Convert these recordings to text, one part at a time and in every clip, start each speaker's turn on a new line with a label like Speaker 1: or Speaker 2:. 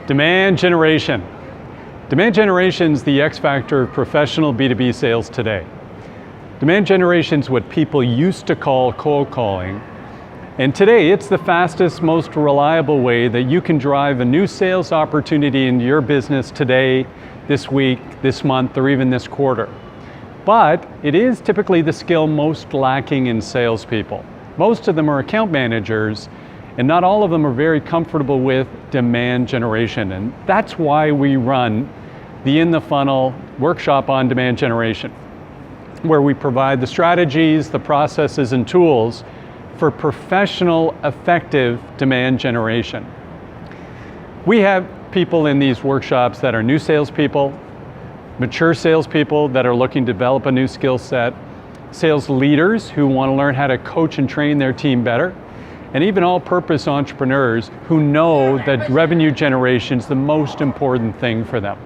Speaker 1: Demand generation. Demand generation is the X factor of professional B2B sales today. Demand generation is what people used to call cold calling, and today it's the fastest, most reliable way that you can drive a new sales opportunity into your business today, this week, this month, or even this quarter. But it is typically the skill most lacking in salespeople. Most of them are account managers, and not all of them are very comfortable with demand generation. And that's why we run the In the Funnel workshop on demand generation, where we provide the strategies, the processes, and tools for professional, effective demand generation. We have people in these workshops that are new salespeople, mature salespeople that are looking to develop a new skill set, sales leaders who want to learn how to coach and train their team better, and even all-purpose entrepreneurs who know that revenue generation is the most important thing for them.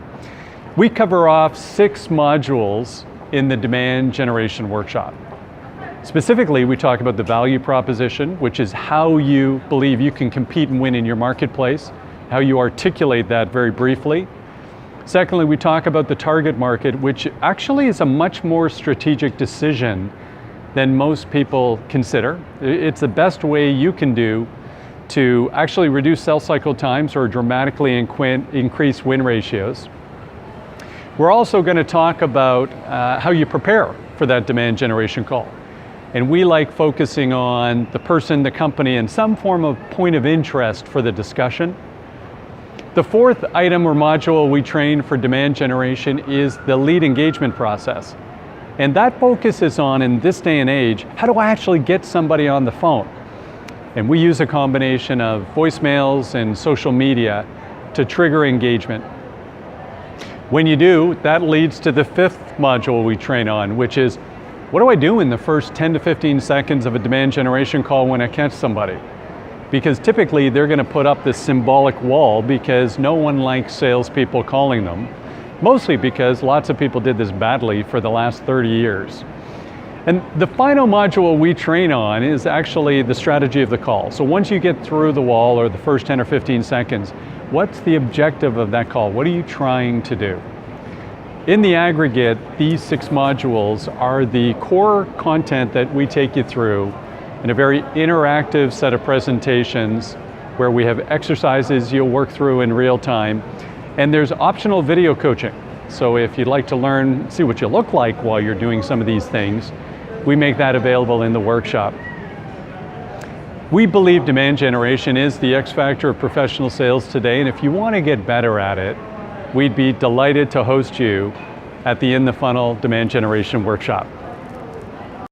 Speaker 1: We cover off 6 modules in the demand generation workshop. Specifically, we talk about the value proposition, which is how you believe you can compete and win in your marketplace, how you articulate that very briefly. Secondly, we talk about the target market, which actually is a much more strategic decision than most people consider. It's the best way you can do to actually reduce sales cycle times or dramatically increase win ratios. We're also going to talk about how you prepare for that demand generation call. And we like focusing on the person, the company, and some form of point of interest for the discussion. The 4th item or module we train for demand generation is the lead engagement process. And that focuses on, in this day and age, how do I actually get somebody on the phone? And we use a combination of voicemails and social media to trigger engagement. When you do, that leads to the 5th module we train on, which is, what do I do in the first 10 to 15 seconds of a demand generation call when I catch somebody? Because typically they're going to put up this symbolic wall because no one likes salespeople calling them. Mostly because lots of people did this badly for the last 30 years. And the final module we train on is actually the strategy of the call. So once you get through the wall or the first 10 or 15 seconds, what's the objective of that call? What are you trying to do? In the aggregate, these 6 modules are the core content that we take you through in a very interactive set of presentations where we have exercises you'll work through in real time. And there's optional video coaching. So if you'd like to learn, see what you look like while you're doing some of these things, we make that available in the workshop. We believe demand generation is the X factor of professional sales today, and if you want to get better at it, we'd be delighted to host you at the In the Funnel Demand Generation Workshop.